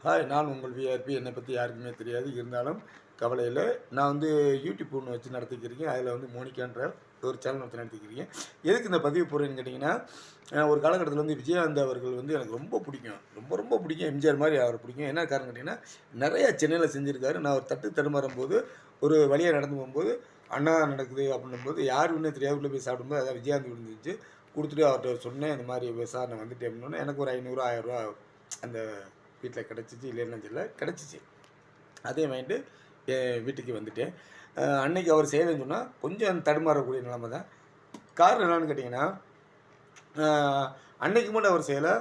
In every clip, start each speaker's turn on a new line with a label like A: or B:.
A: Hi, நான் உங்கள் VRB. என்னை பற்றி யாருக்குமே தெரியாது. இருந்தாலும் கவலை இல்ல. நான் வந்து யூடியூப் ஒன்று வச்சு நடத்திக்கிருக்கேன். அதில் வந்து மோனிகான்ற ஒரு சேனல் வச்சு நடத்திக்கிருக்கேன். எதுக்கு இந்த பதிவு போடுறேன்னு கேட்டிங்கன்னா, ஒரு காலகட்டத்தில வந்து விஜயகாந்த் அவர்கள் வந்து எனக்கு ரொம்ப பிடிக்கும். ரொம்ப ரொம்ப பிடிக்கும். எம்ஜிஆர் மாரி அவரை பிடிக்கும். என்ன காரணம் கேட்டிங்கன்னா, நிறையா சென்னையில செஞ்சிருக்காரு. நான் ஒரு தட்டு தடுமாறும்போது, ஒரு வழியா நடந்து போகும்போது, அன்னதானம் நடக்குது அப்படின்னும்போது, யாருன்னே தெரியாது. உள்ள போய் சாப்பிடும்போது, அதான் விஜயகாந்த் விழுந்துச்சு. குடுத்துட்டு அவர்ட்ட சொன்னேன், இந்த மாரி சார் நான் வந்துட்டேன் அப்படின்னோனே, எனக்கு ஒரு ரூ. 500 ரூ. 1000 அந்த வீட்டில் கிடச்சிச்சு. இல்லைன்னு தெரியல, கிடச்சிச்சு. அதையும் வாங்கிட்டு என் வீட்டுக்கு வந்துட்டேன். அன்னைக்கு அவர் செய்யலைன்னு சொன்னால் கொஞ்சம் தடுமாறக்கூடிய நிலைமை தான். காரணம் என்னன்னு கேட்டிங்கன்னா, அன்னைக்கு மட்டும் அவர் செய்யலை.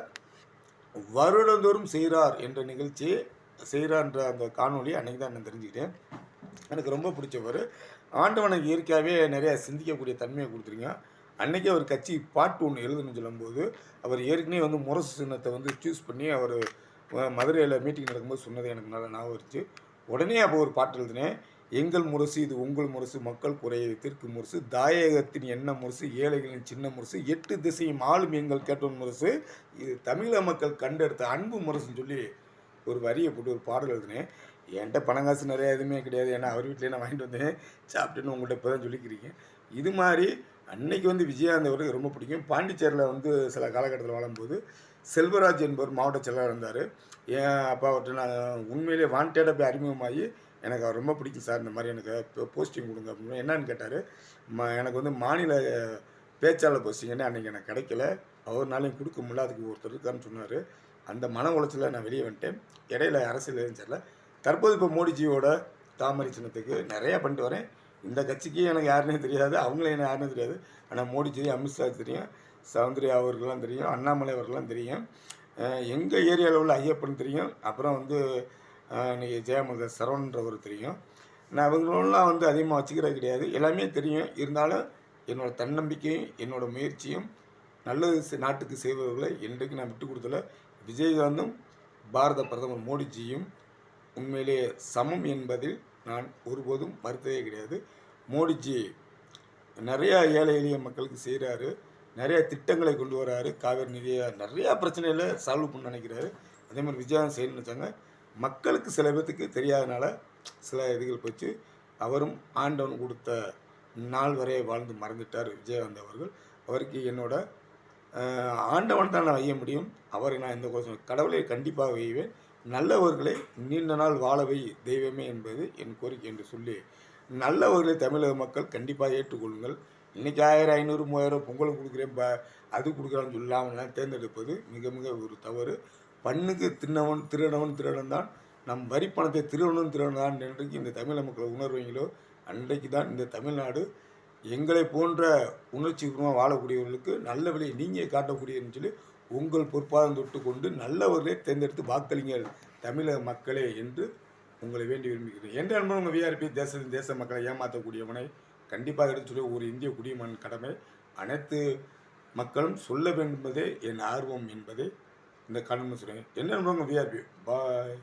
A: வருடந்தோறும் செய்கிறார் என்ற நிகழ்ச்சி, செய்கிறார்ன்ற அந்த காணொளி அன்னைக்கு தான் நான் தெரிஞ்சுக்கிட்டேன். எனக்கு ரொம்ப பிடிச்சவர். ஆண்டவனுக்கு இயற்கையாகவே நிறையா சிந்திக்கக்கூடிய தன்மையை கொடுத்துருங்க. அன்றைக்கே அவர் கட்சி பாட்டு ஒன்று எழுதணும்னு சொல்லும்போது, அவர் ஏற்கனவே வந்து முரசு சின்னத்தை வந்து சூஸ் பண்ணி அவர் மதுரையில் மீட்டிங் நடக்கும்போது சொன்னது எனக்கு நல்லா ஞாபகம் இருந்துச்சு. உடனே அப்போ ஒரு பாட்டு எழுதினேன். எங்கள் முரசு இது உங்கள் முரசு, மக்கள் குறையை தீர்க்கும் முரசு, தாயகத்தின் எண்ண முரசு, ஏழைகளின் சின்ன முரசு, 8 திசையும் ஆளும் எங்கள் கேட்டோன் முரசு, இது தமிழக மக்கள் கண்டெடுத்த அன்பு முரசுன்னு சொல்லி ஒரு வரியை போட்டு ஒரு பாடல் எழுதினேன். என்கிட்ட பணம் காசு நிறையா எதுவுமே கிடையாது. ஏன்னா அவர் வீட்டிலே நான் வாங்கிட்டு வந்தேன். சாப்பிட்டுன்னு உங்கள்கிட்ட இப்போ தான் சொல்லிக்கிறீங்க. இது மாதிரி அன்னைக்கு வந்து விஜயகாந்த் அவருக்கு ரொம்ப பிடிக்கும். பாண்டிச்சேரியில் வந்து சில காலகட்டத்தில் வாழும்போது செல்வராஜ் என்பவர் மாவட்ட செயலாளர் இருந்தார். என் அப்பா அவர்கிட்ட நான் உண்மையிலேயே வாண்டடாக போய் அறிமுகமாகி, எனக்கு அவர் ரொம்ப பிடிக்கும் சார், இந்த மாதிரி எனக்கு போஸ்டிங் கொடுங்க அப்படின்னு. என்னன்னு கேட்டார். எனக்கு வந்து மாநில பேச்சாளர் போஸ்டிங்னு அன்றைக்கி எனக்கு கிடைக்கல. அவர்னாலையும் கொடுக்க முடியல, அதுக்கு ஒருத்தர் இருக்காருன்னு சொன்னார். அந்த மன உளைச்சலில் நான் வெளியே வந்துட்டேன். இடையில அரசியல் இருந்துச்சில்ல. தற்போது இப்போ மோடிஜியோட தாமரை சின்னத்துக்கு நிறையா பண்ணிட்டு வரேன். இந்த கட்சிக்கு எனக்கு யாருன்னே தெரியாது, அவங்களே எனக்கு யாருன்னே தெரியாது. ஆனால் மோடிஜி, அமித்ஷா தெரியும், சௌந்தர்யா அவர்கள்லாம் தெரியும், அண்ணாமலை அவர்கள்லாம் தெரியும், எங்கள் ஏரியாவில் உள்ள ஐயப்பன் தெரியும், அப்புறம் வந்து இன்றைக்கி ஜெயமத சரவணன்றவர் தெரியும். நான் அவங்களெலாம் வந்து அதிகமாக வச்சுக்கிறது கிடையாது, எல்லாமே தெரியும். இருந்தாலும் என்னோடய தன்னம்பிக்கையும் என்னோடய முயற்சியும் நல்லது நாட்டுக்கு செய்பவர்களை என்றைக்கு நான் விட்டு கொடுத்தல. விஜயகாந்தும் பாரத பிரதமர் மோடிஜியும் உண்மையிலே சமம் என்பதில் நான் ஒருபோதும் மறுத்ததே கிடையாது. மோடிஜி நிறையா ஏழை எளிய மக்களுக்கு செய்கிறாரு. நிறையா திட்டங்களை கொண்டு வராரு. காவேரி நிதியை நிறையா பிரச்சனையில் சால்வ் பண்ண நினைக்கிறாரு. அதே மாதிரி விஜயகாந்த் செய்யணும்னு நினச்சாங்க. மக்களுக்கு சில பேர்த்துக்கு தெரியாதனால சில இதுகள் போச்சு. அவரும் ஆண்டவன் கொடுத்த நாள் வரை வாழ்ந்து மறந்துட்டார் விஜயகாந்த் அவர்கள். அவருக்கு என்னோட ஆண்டவன் தான் நான் வைய முடியும். அவரை நான் எந்த கோஷம் கடவுளை கண்டிப்பாக வைவேன். நல்லவர்களை நீண்ட நாள் வாழவை தெய்வமே என்பது என் கோரிக்கை என்று சொல்லி, நல்லவர்களை தமிழக மக்கள் கண்டிப்பாக ஏற்றுக்கொள்ளுங்கள். இன்றைக்கி 1000, 500, 3000 பொங்கலுக்கு கொடுக்குறேன், அது கொடுக்குறான்னு சொல்லாமலாம் தேர்ந்தெடுப்பது மிக மிக ஒரு தவறு. பண்ணுக்கு தின்னவன் திருடவன் திருடன் தான். நம் வரி பணத்தை திருடணும் தான் என்றைக்கு இந்த தமிழக மக்களை உணர்வீங்களோ அன்றைக்கு தான் இந்த தமிழ்நாடு எங்களை போன்ற உணர்ச்சிபூர்வமாக வாழக்கூடியவர்களுக்கு நல்ல வழியை நீங்கள் காட்டக்கூடியன்னு சொல்லி உங்கள் பொற்பாதம் தொட்டு கொண்டு நல்லவர்களே தேர்ந்தெடுத்து வாக்களிங்கள் தமிழக மக்களே என்று உங்களை வேண்டி விரும்புகிறேன். என்ற அன்பு உங்கள் விஆர்பி. தேச மக்களை ஏமாற்றக்கூடியவனை கண்டிப்பாக எடுத்து சொல்லி ஒரு இந்திய குடிமகன் கடமை. அனைத்து மக்களும் சொல்ல வேண்டும்பதே என் ஆர்வம் என்பதை இந்த காரணம் சொல்கிறேன். என்ன உங்கள் விஆர்பி. பாய்.